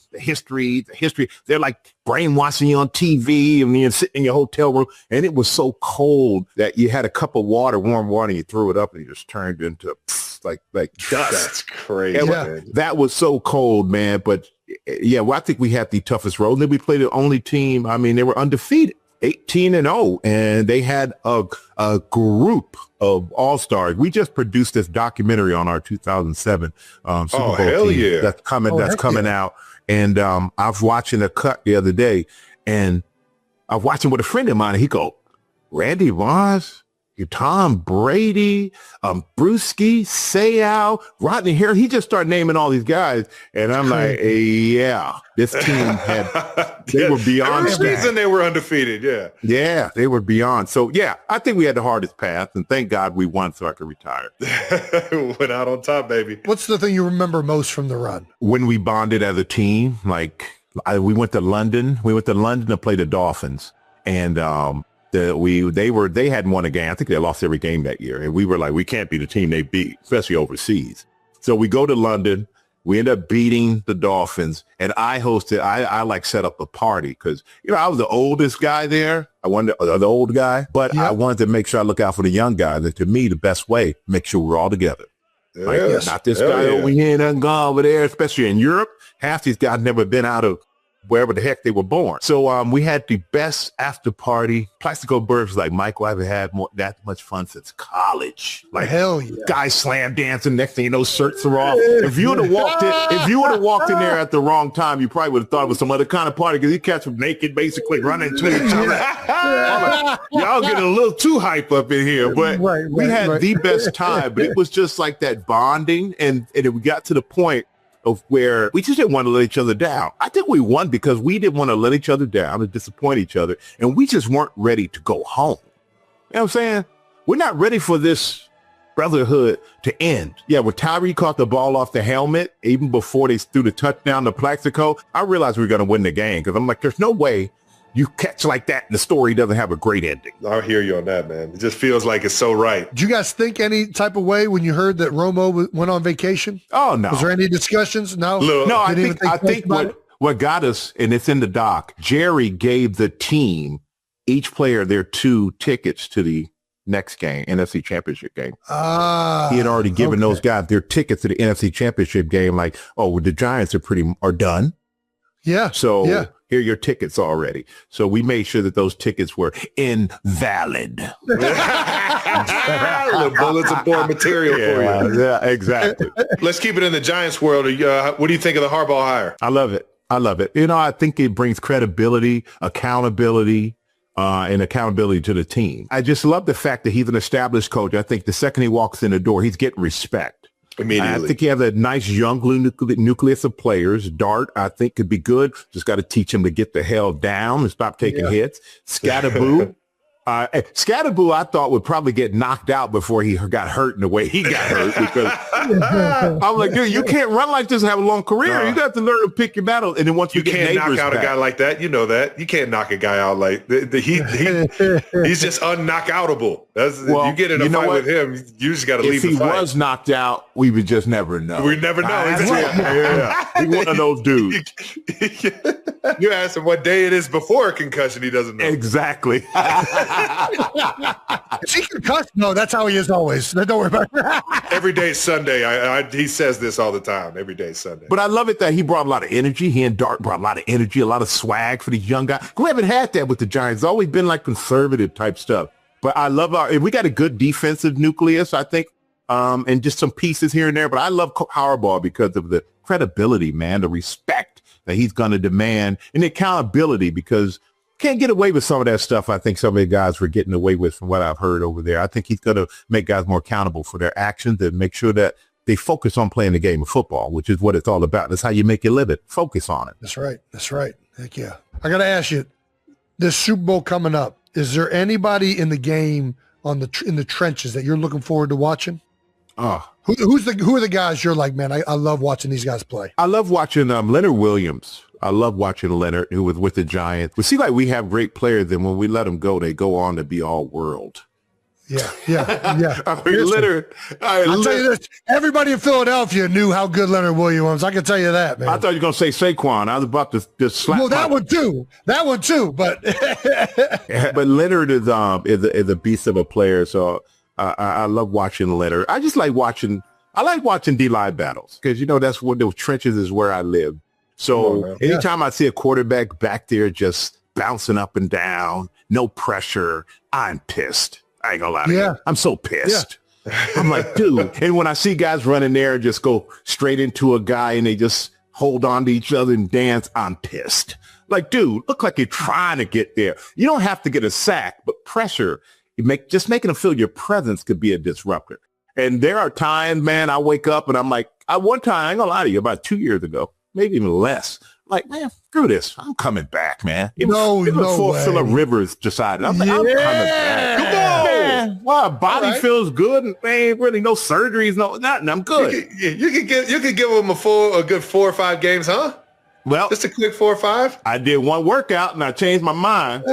They're like brainwashing you on TV, and you're sitting in your hotel room, and it was so cold that you had a cup of warm water, and you threw it up, and it just turned into like dust. That's crazy. That was so cold, man. But well, I think we had the toughest road. And then we played the only team. I mean, they were undefeated. 18-0, and they had a group of all-stars. We just produced this documentary on our 2007 Super Bowl team that's coming out. And I was watching a cut the other day, and I was watching with a friend of mine, and he go, Randy Moss, Tom Brady, Brewski, Sayal, Rodney Harris. He just started naming all these guys. And I'm like, yeah, this team they were beyond. Every reason they were undefeated. Yeah. Yeah, they were beyond. So, yeah, I think we had the hardest path. And thank God we won so I could retire. Went out on top, baby. What's the thing you remember most from the run? When we bonded as a team, we went to London. We went to London to play the Dolphins. And they hadn't won a game. I think they lost every game that year. And we were like, we can't be the team they beat, especially overseas. So we go to London. We end up beating the Dolphins. And I hosted, I set up a party because, I was the oldest guy there. I wanted the old guy, but I wanted to make sure I look out for the young guys. And to me, the best way, make sure we're all together. Like, not this guy over here and gone over there, especially in Europe. Half these guys never been out of wherever the heck they were born. So we had the best after party. Plaxico Burrs, like, Michael, I haven't had that much fun since college. Like, hell yeah. Guys slam dancing. Next thing you know, shirts are off. If you would have walked in there at the wrong time, you probably would have thought it was some other kind of party because you catch them naked, basically running to each other. Y'all getting a little too hype up in here, but we had the best time. But it was just like that bonding, and we got to the point of where we just didn't want to let each other down. I think we won because we didn't want to let each other down and disappoint each other. And we just weren't ready to go home. You know what I'm saying? We're not ready for this brotherhood to end. Yeah, when Tyree caught the ball off the helmet, even before they threw the touchdown to Plaxico, I realized we were going to win the game because I'm like, there's no way you catch like that and the story doesn't have a great ending. I hear you on that, man. It just feels like it's so right. Did you guys think any type of way when you heard that Romo went on vacation? Oh, no. Was there any discussions? No. No, I think what got us, and it's in the doc, Jerry gave the team, each player, their 2 tickets to the next game, NFC Championship game. He had already given those guys their tickets to the NFC Championship game. Like, the Giants are done. Yeah. So here are your tickets already. So we made sure that those tickets were invalid. Bulletin board material for you. Yeah, exactly. Let's keep it in the Giants world. What do you think of the Harbaugh hire? I love it. I think it brings credibility, accountability, and accountability to the team. I just love the fact that he's an established coach. I think the second he walks in the door, he's getting respect. Immediately. I think he has a nice young nucleus of players. Dart, I think, could be good. Just got to teach him to get the hell down and stop taking hits. Scatterboo. Scatterboo, I thought, would probably get knocked out before he got hurt in the way he got hurt because I'm like, dude, you can't run like this and have a long career. You got to learn to pick your battles. And then once you can't knock out a guy like that, you know that. You can't knock a guy out like he's just unknockoutable. You get in a fight with him, you just got to leave the fight. If he was knocked out, we would just never know. We'd never know. He's one of those dudes. You ask him what day it is before a concussion, he doesn't know. Exactly. Is he concussed? No, that's how he is always. Don't worry about it. Every day is Sunday. He says this all the time. Every day is Sunday. But I love it that he brought a lot of energy. He and Dart brought a lot of energy, a lot of swag for these young guys. We haven't had that with the Giants. It's always been like conservative type stuff. But I love we got a good defensive nucleus, I think, and just some pieces here and there. But I love Harbaugh because of the credibility, man, the respect that he's going to demand and the accountability because can't get away with some of that stuff. I think some of the guys were getting away with from what I've heard over there. I think he's going to make guys more accountable for their actions and make sure that they focus on playing the game of football, which is what it's all about. That's how you make your living. Focus on it. That's right. Heck yeah. I got to ask you, this Super Bowl coming up, is there anybody in the game in the trenches that you're looking forward to watching? Who are the guys you're like, man, I love watching these guys play? I love watching Leonard Williams. I love watching Leonard, who was with the Giants. We see like we have great players, and when we let them go, they go on to be all world. Yeah. I mean, Leonard. I'll tell you this. Everybody in Philadelphia knew how good Leonard Williams was. I can tell you that, man. I thought you were going to say Saquon. I was about to just slap. Well, that one too. But but Leonard is a beast of a player. So I love watching Leonard. I like watching D-line battles because, that's what those trenches is where I live. So anytime I see a quarterback back there just bouncing up and down, no pressure, I'm pissed. I ain't gonna lie to you. I'm so pissed. Yeah. I'm like, dude. And when I see guys running there and just go straight into a guy and they just hold on to each other and dance, I'm pissed. Like, dude, look like you're trying to get there. You don't have to get a sack, but pressure making them feel your presence could be a disruptor. And there are times, man, I wake up and I'm like, one time, I ain't gonna lie to you, about 2 years ago, maybe even less. I'm like, man, screw this. I'm coming back, man. No way. Phillip Rivers decided. I'm like, I'm coming back. Come on. Man, my body feels good and ain't really no surgeries, nothing. I'm good. You could give them a good 4 or 5 games, huh? Well, just a quick 4 or 5. I did one workout and I changed my mind.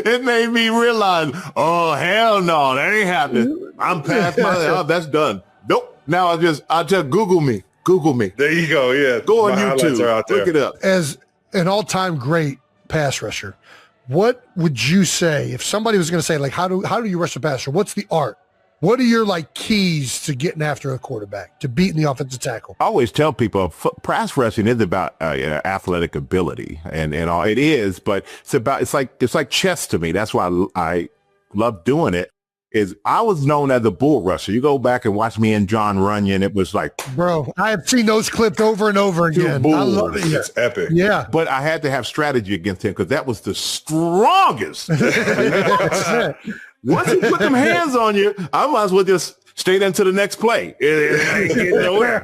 It made me realize, oh hell no, that ain't happening. I'm past that's done. Nope. Now I'll just Google me. There you go. Yeah. Go on YouTube. Look it up. As an all-time great pass rusher, what would you say if somebody was going to say, like, how do you rush a passer? What's the art? What are your keys to getting after a quarterback, to beating the offensive tackle? I always tell people pass rushing is about athletic ability and all it is, but it's like chess to me. That's why I love doing it. Is I was known as a bull rusher. You go back and watch me and John Runyon. It was like, bro, I have seen those clipped over and over again. I love it. It's epic. Yeah. But I had to have strategy against him because that was the strongest. Once he put them hands on you, I might as well just stay into the next play.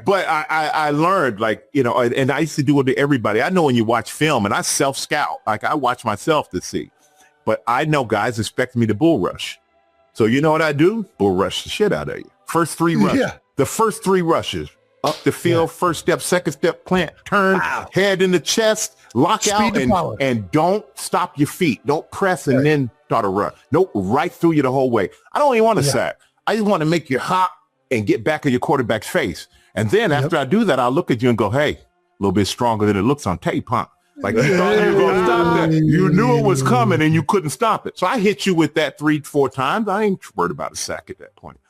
But I learned, and I used to do it to everybody. I know when you watch film and I self-scout, I watch myself to see. But I know guys expect me to bull rush. So you know what I do? Bull rush the shit out of you. First 3 rushes. Yeah. The first 3 rushes. Up the field, first step, second step, plant, turn, head in the chest, lock out, and don't stop your feet. Don't press and then start a run. Nope, right through you the whole way. I don't even want to sack. I just want to make you hop and get back in your quarterback's face. And then after I do that, I'll look at you and go, hey, a little bit stronger than it looks on tape, huh? Like you thought you were going to stop that. You knew it was coming and you couldn't stop it. So I hit you with that 3-4 times. I ain't worried about a sack at that point.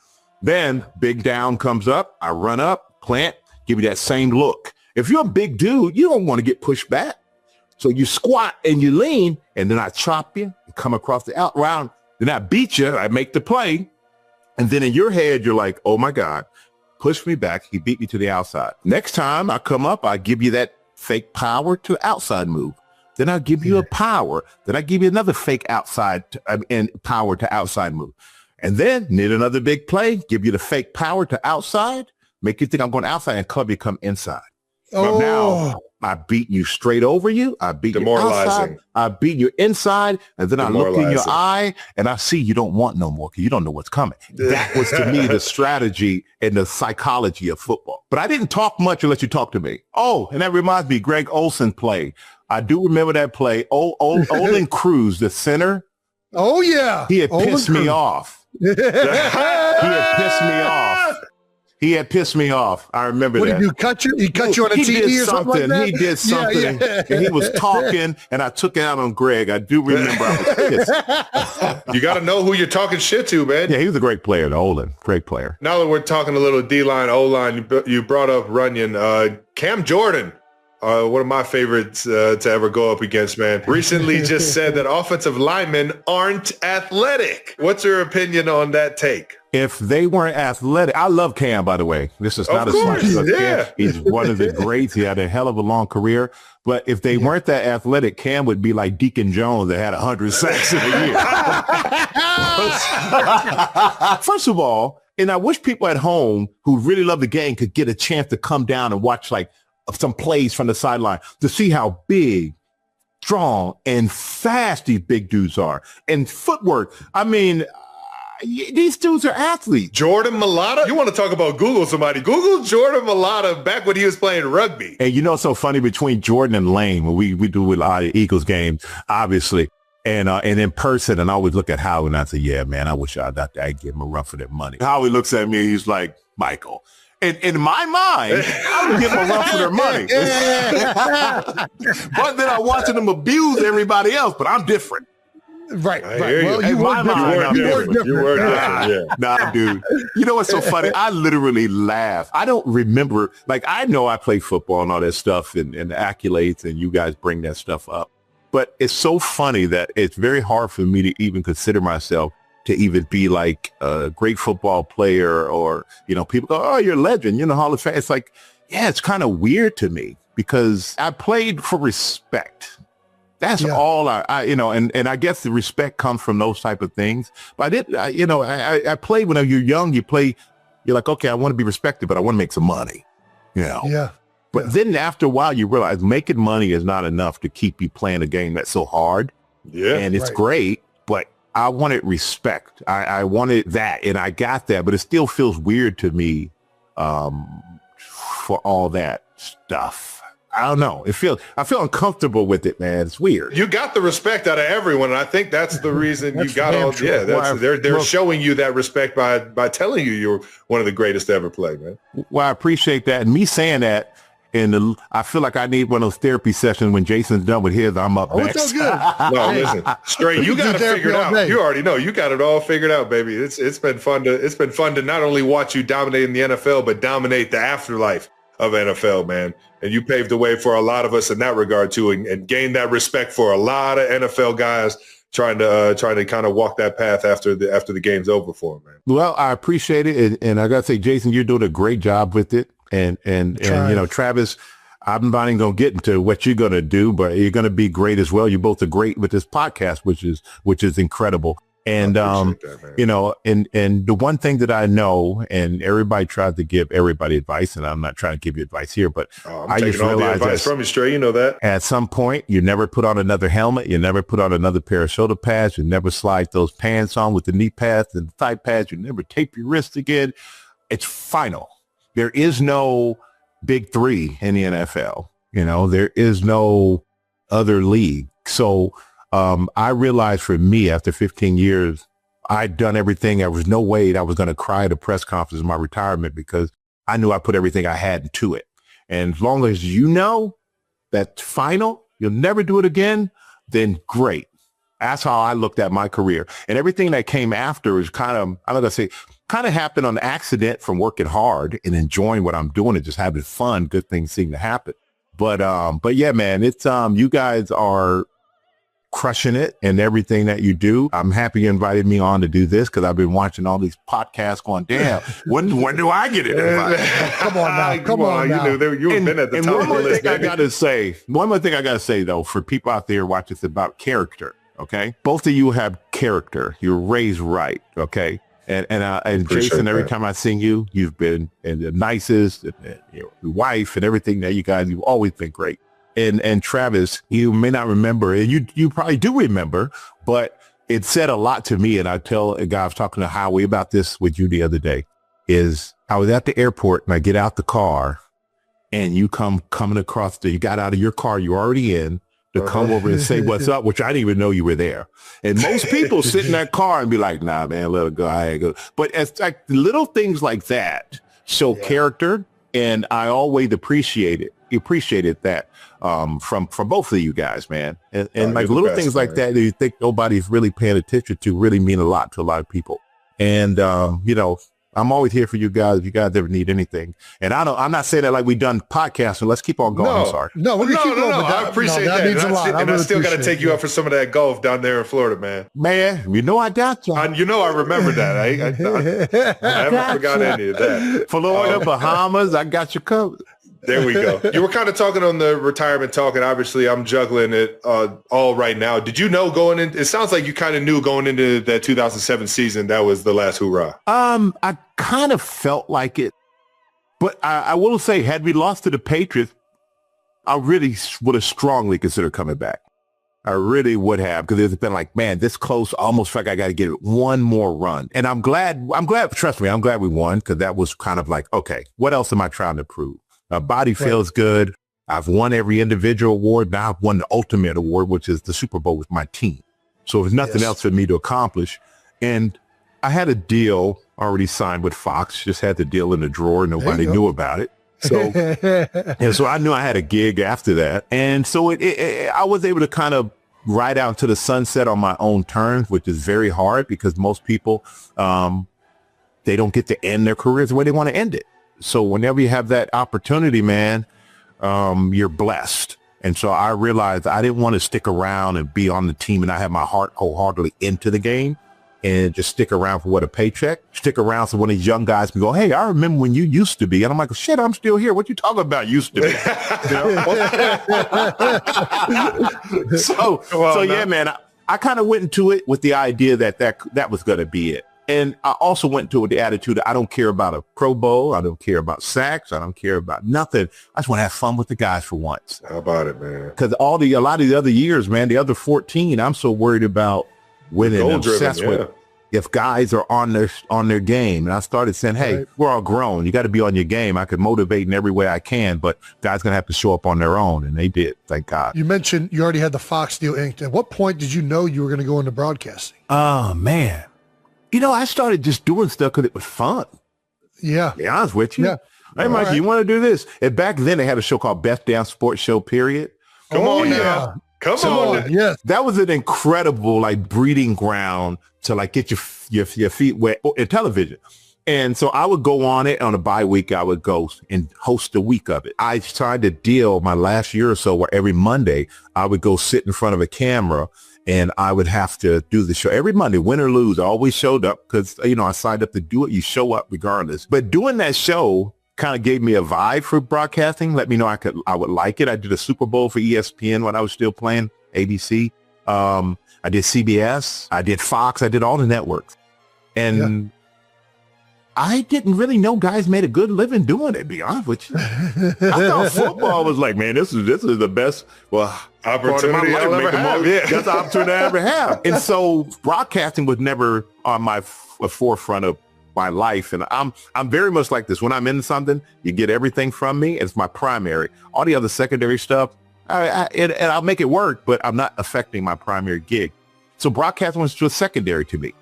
Then big down comes up. I run up, plant, give you that same look. If you're a big dude, you don't want to get pushed back. So you squat and you lean, and then I chop you and come across the out round. Then I beat you. I make the play. And then in your head, you're like, oh, my God, push me back. He beat me to the outside. Next time I come up, I give you that fake power to outside move. Then I'll give you a power. Then I give you another fake outside and power to outside move. And then need another big play, give you the fake power to outside, make you think I'm going outside and club you come inside. But now I beat you straight over you. I beat you outside. I beat you inside. And then I look in your eye and I see you don't want no more because you don't know what's coming. That was to me the strategy and the psychology of football. But I didn't talk much unless you talk to me. Oh, and that reminds me, Greg Olsen play. I do remember that play. Olin Cruz, the center. Oh, yeah. He had pissed me off. He had pissed me off. I remember that. What did you cut you? He cut you on a TV or something like that? He did something. Yeah. And he was talking, and I took it out on Greg. I do remember I was pissed. You got to know who you're talking shit to, man. Yeah, he was a great player, Olin. Great player. Now that we're talking a little D-line, O-line, you brought up Runyon. Cam Jordan, one of my favorites to ever go up against, man, recently just said that offensive linemen aren't athletic. What's your opinion on that take? If they weren't athletic, I love Cam, by the way. This is not a slight. Yeah. He's one of the greats. He had a hell of a long career. But if they weren't that athletic, Cam would be like Deacon Jones that had 100 sacks in a year. First of all, and I wish people at home who really love the game could get a chance to come down and watch some plays from the sideline to see how big, strong, and fast these big dudes are. And footwork. I mean, these dudes are athletes. Jordan Mailata? You want to talk about Google somebody. Google Jordan Mailata back when he was playing rugby. And you know what's so funny between Jordan and Lane, when we do a lot of Eagles games, obviously, and in person, and I always look at Howie and I say, yeah, man, I wish I'd give him a run for that money. Howie looks at me, he's like, Michael. And in my mind, I would give them a run for their money. But then I'm watching them abuse everybody else, but I'm different. Right. Well, you were different. You were different. Nah, dude. You know what's so funny? I literally laugh. I don't remember. I know I play football and all that stuff and the accolades, and you guys bring that stuff up. But it's so funny that it's very hard for me to even consider myself to even be like a great football player, or, people go, oh, you're a legend, Hall of Fame. It's like, yeah, it's kind of weird to me because I played for respect. That's all I and I guess the respect comes from those type of things. But I played when you're young, you're like, okay, I want to be respected, but I want to make some money, Yeah. But then after a while, you realize making money is not enough to keep you playing a game that's so hard. Yeah. And it's great, but I wanted respect. I wanted that, and I got that, but it still feels weird to me for all that stuff. I don't know. I feel uncomfortable with it, man. It's weird. You got the respect out of everyone, and I think that's the reason you got all. True. Yeah, they're showing you that respect by telling you you're one of the greatest to ever play, man. Well, I appreciate that, and me saying that. And I feel like I need one of those therapy sessions when Jason's done with his. I'm up next. It's good. No, listen, straight. You got to figure it out. You already know. You got it all figured out, baby. It's been fun to not only watch you dominate in the NFL, but dominate the afterlife of NFL, man. And you paved the way for a lot of us in that regard too, and gained that respect for a lot of NFL guys trying to kind of walk that path after the game's over for them, man. Well, I appreciate it, and I gotta say, Jason, you're doing a great job with it. And Travis, I'm not even gonna get into what you're gonna do, but you're gonna be great as well. You both are great with this podcast, which is incredible. And and the one thing that I know, and everybody tries to give everybody advice, and I'm not trying to give you advice here, but I just realized advice from you, Stray. You know that. At some point, you never put on another helmet, you never put on another pair of shoulder pads, you never slide those pants on with the knee pads and the thigh pads, you never tape your wrist again. It's final. There is no big three in the NFL. There is no other league. So I realized for me, after 15 years, I'd done everything. There was no way that I was going to cry at a press conference in my retirement because I knew I put everything I had into it. And as long as you know that final, you'll never do it again, then great. That's how I looked at my career. And everything that came after is kind of happened on accident from working hard and enjoying what I'm doing and just having fun. Good things seem to happen. But yeah, man, it's you guys are crushing it and everything that you do. I'm happy you invited me on to do this because I've been watching all these podcasts going, damn, when do I get it invited? Come on now. You've been at the top of the list, baby. One more thing I got to say, though, for people out there watching, it's about character, okay? Both of you have character. You're raised right, okay? And Jason, every time I seen you, you've been the nicest, and your wife and everything that you guys, you've always been great. And Travis, you may not remember, and you probably do remember, but it said a lot to me. And I tell a guy, I was talking to Howie about this with you the other day, is I was at the airport and I get out the car and you coming across you got out of your car you're already in to come over and say what's up, which I didn't even know you were there. And most people sit in that car and be like, nah, man, let it go. I ain't go. But it's like little things like that show character. And I always appreciated that from both of you guys, man. And like little things like that you think nobody's really paying attention to really mean a lot to a lot of people. And, I'm always here for you guys if you guys ever need anything. And I'm not saying that like we done podcasting. Let's keep on going. I'm sorry. No, we're gonna keep going. I appreciate that. Means a lot. And I still got to take you out for some of that golf down there in Florida, man. Man, I doubt you. I remember that. I haven't forgot any of that. Florida, Bahamas, I got you covered. There we go. You were kind of talking on the retirement talk, and obviously I'm juggling it all right now. Did you know going in? It sounds like you kind of knew going into that 2007 season that was the last hoorah. I kind of felt like it, but I will say, had we lost to the Patriots, I really would have strongly considered coming back. I really would have, because it's been like, man, this close, almost feel like I got to get it one more run. And I'm glad, trust me, I'm glad we won, because that was kind of like, okay, what else am I trying to prove? My body feels good. I've won every individual award. Now I've won the ultimate award, which is the Super Bowl with my team. So there's nothing else for me to accomplish. And I had a deal already signed with Fox, just had the deal in the drawer. Nobody knew about it. So, and so I knew I had a gig after that. And so I was able to kind of ride out into the sunset on my own terms, which is very hard because most people, they don't get to end their careers the way they want to end it. So whenever you have that opportunity, man, you're blessed. And so I realized I didn't want to stick around and be on the team and I have my heart wholeheartedly into the game. and just stick around for what, a paycheck? Stick around so one of these young guys can go, hey, I remember when you used to be. And I'm like, shit, I'm still here. What you talking about used to be? So yeah, man, I kind of went into it with the idea that was going to be it. And I also went into it with the attitude that I don't care about a Pro Bowl. I don't care about sacks. I don't care about nothing. I just want to have fun with the guys for once. How about it, man? Because a lot of the other years, man, the other 14, I'm so worried about winning and obsessed with if guys are on their game. And I started saying, hey, we're all grown. You got to be on your game. I could motivate in every way I can, but guys going to have to show up on their own. And they did, thank God. You mentioned you already had the Fox deal inked. At what point did you know you were going to go into broadcasting? Oh, man. You know, I started just doing stuff because it was fun. Yeah. To be honest with you. Yeah. Hey, Mike, you want to do this? And back then they had a show called Best Damn Sports Show, period. Come on now. Come on. Yes. That was an incredible breeding ground to get your feet wet in television. And so I would go on it on a bye week. I would go and host a week of it. I signed a deal my last year or so where every Monday I would go sit in front of a camera and I would have to do the show every Monday, win or lose. I always showed up because, I signed up to do it. You show up regardless. But doing that show kind of gave me a vibe for broadcasting. Let me know I would like it. I did a Super Bowl for ESPN when I was still playing ABC. I did CBS. I did Fox. I did all the networks. And I didn't really know guys made a good living doing it, to be honest with you. I thought football was man, this is the best opportunity I'll ever have. That's the opportunity I ever have. And so broadcasting was never on my forefront of my life. And I'm very much like this. When I'm in something, you get everything from me. It's my primary. All the other secondary stuff, and I'll make it work, but I'm not affecting my primary gig. So broadcasting was just secondary to me.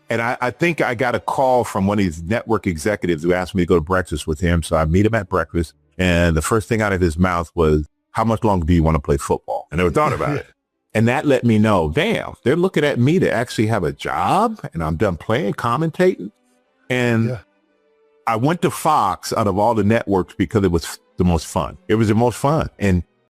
And I think I got a call from one of these network executives who asked me to go to breakfast with him. So I meet him at breakfast. And the first thing out of his mouth was, how much longer do you want to play football? I never thought about it. And that let me know, damn, they're looking at me to actually have a job and I'm done playing, commentating. And I went to Fox out of all the networks because it was the most fun. It was the most fun. And